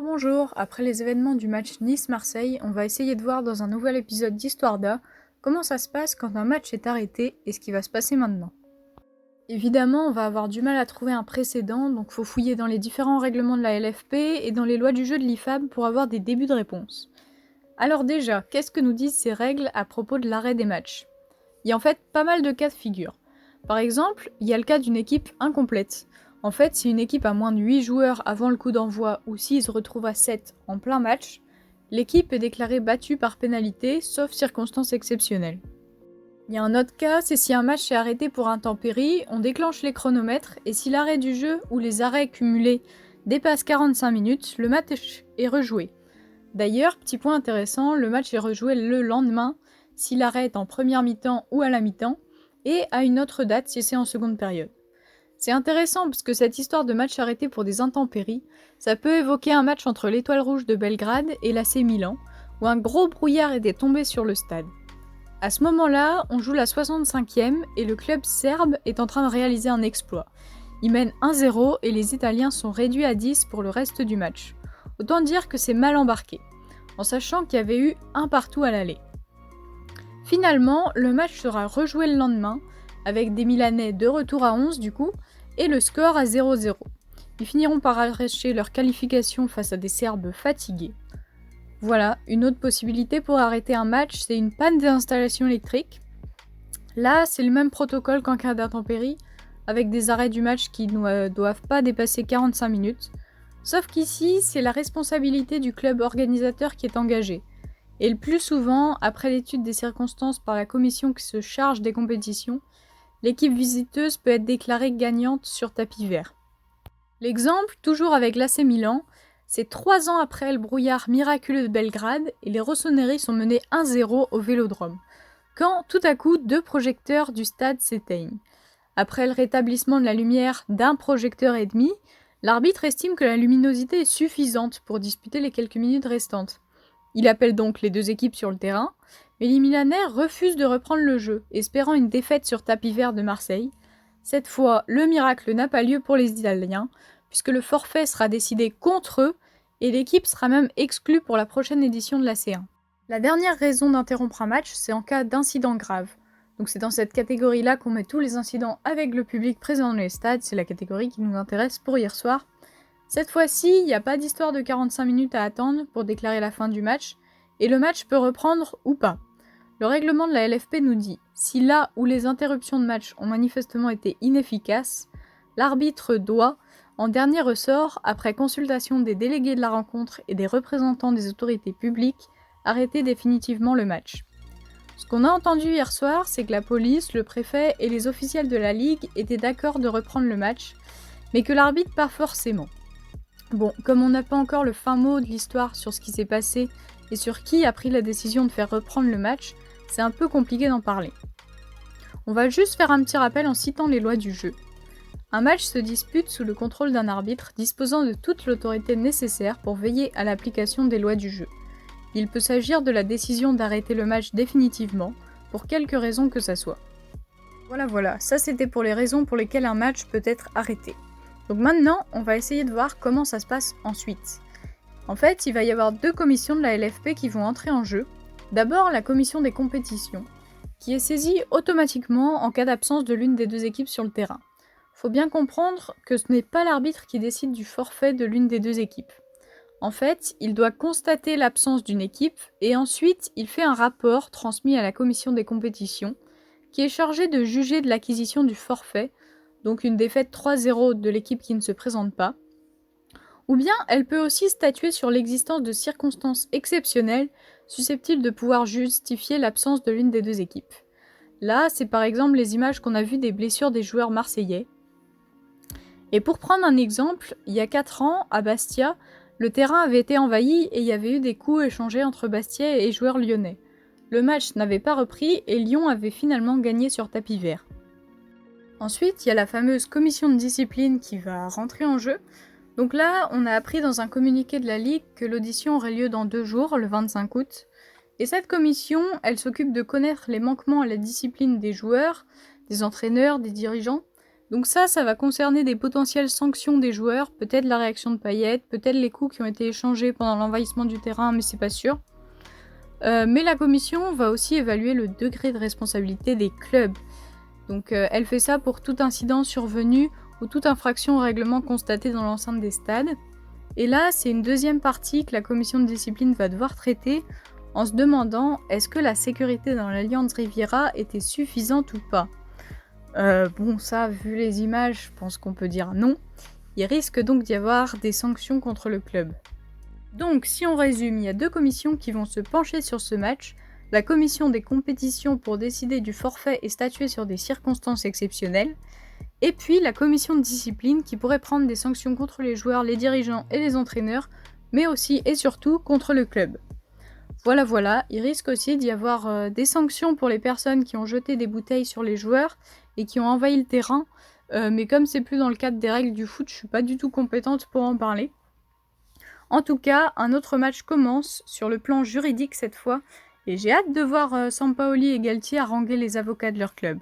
Bonjour, après les événements du match Nice-Marseille, on va essayer de voir dans un nouvel épisode d'Histoire d'A comment ça se passe quand un match est arrêté et ce qui va se passer maintenant. Évidemment, on va avoir du mal à trouver un précédent, donc faut fouiller dans les différents règlements de la LFP et dans les lois du jeu de l'IFAB pour avoir des débuts de réponse. Alors déjà, qu'est-ce que nous disent ces règles à propos de l'arrêt des matchs? Il y a en fait pas mal de cas de figure. Par exemple, il y a le cas d'une équipe incomplète. En fait, si une équipe a moins de 8 joueurs avant le coup d'envoi ou s'ils se retrouvent à 7 en plein match, l'équipe est déclarée battue par pénalité, sauf circonstances exceptionnelles. Il y a un autre cas, c'est si un match est arrêté pour intempérie, on déclenche les chronomètres et si l'arrêt du jeu ou les arrêts cumulés dépassent 45 minutes, le match est rejoué. D'ailleurs, petit point intéressant, le match est rejoué le lendemain si l'arrêt est en première mi-temps ou à la mi-temps, et à une autre date si c'est en seconde période. C'est intéressant parce que cette histoire de match arrêté pour des intempéries, ça peut évoquer un match entre l'Étoile Rouge de Belgrade et l'AC Milan, où un gros brouillard était tombé sur le stade. À ce moment-là, on joue la 65e et le club serbe est en train de réaliser un exploit. Il mène 1-0 et les Italiens sont réduits à 10 pour le reste du match. Autant dire que c'est mal embarqué, en sachant qu'il y avait eu un partout à l'aller. Finalement, le match sera rejoué le lendemain, avec des Milanais de retour à 11 du coup, et le score à 0-0. Ils finiront par arracher leur qualification face à des Serbes fatigués. Voilà, une autre possibilité pour arrêter un match, c'est une panne d'installation électrique. Là, c'est le même protocole qu'en cas d'intempérie, avec des arrêts du match qui ne doivent pas dépasser 45 minutes. Sauf qu'ici, c'est la responsabilité du club organisateur qui est engagée. Et le plus souvent, après l'étude des circonstances par la commission qui se charge des compétitions, l'équipe visiteuse peut être déclarée gagnante sur tapis vert. L'exemple, toujours avec l'AC Milan, c'est 3 ans après le brouillard miraculeux de Belgrade et les Rossoneri sont menés 1-0 au Vélodrome, quand tout à coup 2 projecteurs du stade s'éteignent. Après le rétablissement de la lumière d'1 projecteur et demi, l'arbitre estime que la luminosité est suffisante pour disputer les quelques minutes restantes. Il appelle donc les 2 équipes sur le terrain, mais les Milanais refusent de reprendre le jeu, espérant une défaite sur tapis vert de Marseille. Cette fois, le miracle n'a pas lieu pour les Italiens, puisque le forfait sera décidé contre eux, et l'équipe sera même exclue pour la prochaine édition de la C1. La dernière raison d'interrompre un match, c'est en cas d'incident grave. Donc c'est dans cette catégorie-là qu'on met tous les incidents avec le public présent dans les stades, c'est la catégorie qui nous intéresse pour hier soir. Cette fois-ci, il n'y a pas d'histoire de 45 minutes à attendre pour déclarer la fin du match, et le match peut reprendre ou pas. Le règlement de la LFP nous dit, si là où les interruptions de match ont manifestement été inefficaces, l'arbitre doit, en dernier ressort, après consultation des délégués de la rencontre et des représentants des autorités publiques, arrêter définitivement le match. Ce qu'on a entendu hier soir, c'est que la police, le préfet et les officiels de la Ligue étaient d'accord de reprendre le match, mais que l'arbitre pas forcément. Bon, comme on n'a pas encore le fin mot de l'histoire sur ce qui s'est passé et sur qui a pris la décision de faire reprendre le match, c'est un peu compliqué d'en parler. On va juste faire un petit rappel en citant les lois du jeu. Un match se dispute sous le contrôle d'un arbitre disposant de toute l'autorité nécessaire pour veiller à l'application des lois du jeu. Il peut s'agir de la décision d'arrêter le match définitivement, pour quelque raison que ça soit. Voilà, ça c'était pour les raisons pour lesquelles un match peut être arrêté. Donc maintenant, on va essayer de voir comment ça se passe ensuite. En fait, il va y avoir 2 commissions de la LFP qui vont entrer en jeu. D'abord, la commission des compétitions, qui est saisie automatiquement en cas d'absence de l'une des 2 équipes sur le terrain. Faut bien comprendre que ce n'est pas l'arbitre qui décide du forfait de l'une des 2 équipes. En fait, il doit constater l'absence d'une équipe et ensuite il fait un rapport transmis à la commission des compétitions qui est chargée de juger de l'acquisition du forfait, donc une défaite 3-0 de l'équipe qui ne se présente pas, ou bien elle peut aussi statuer sur l'existence de circonstances exceptionnelles susceptibles de pouvoir justifier l'absence de l'une des 2 équipes. Là, c'est par exemple les images qu'on a vues des blessures des joueurs marseillais. Et pour prendre un exemple, il y a 4 ans, à Bastia, le terrain avait été envahi et il y avait eu des coups échangés entre Bastia et joueurs lyonnais. Le match n'avait pas repris et Lyon avait finalement gagné sur tapis vert. Ensuite, il y a la fameuse commission de discipline qui va rentrer en jeu. Donc là, on a appris dans un communiqué de la Ligue que l'audition aurait lieu dans 2 jours, le 25 août. Et cette commission, elle s'occupe de connaître les manquements à la discipline des joueurs, des entraîneurs, des dirigeants, Donc ça va concerner des potentielles sanctions des joueurs, peut-être la réaction de Payet, peut-être les coups qui ont été échangés pendant l'envahissement du terrain, mais c'est pas sûr. Mais la commission va aussi évaluer le degré de responsabilité des clubs. Donc elle fait ça pour tout incident survenu ou toute infraction au règlement constatée dans l'enceinte des stades. Et là, c'est une deuxième partie que la commission de discipline va devoir traiter en se demandant est-ce que la sécurité dans l'Alliance Riviera était suffisante ou pas. Bon, ça, vu les images, je pense qu'on peut dire non. Il risque donc d'y avoir des sanctions contre le club. Donc, si on résume, il y a deux commissions qui vont se pencher sur ce match. La commission des compétitions pour décider du forfait et statuer sur des circonstances exceptionnelles. Et puis la commission de discipline qui pourrait prendre des sanctions contre les joueurs, les dirigeants et les entraîneurs, mais aussi et surtout contre le club. Voilà, il risque aussi d'y avoir des sanctions pour les personnes qui ont jeté des bouteilles sur les joueurs et qui ont envahi le terrain, mais comme c'est plus dans le cadre des règles du foot, je suis pas du tout compétente pour en parler. En tout cas, un autre match commence, sur le plan juridique cette fois, et j'ai hâte de voir Sampaoli et Galtier haranguer les avocats de leur club.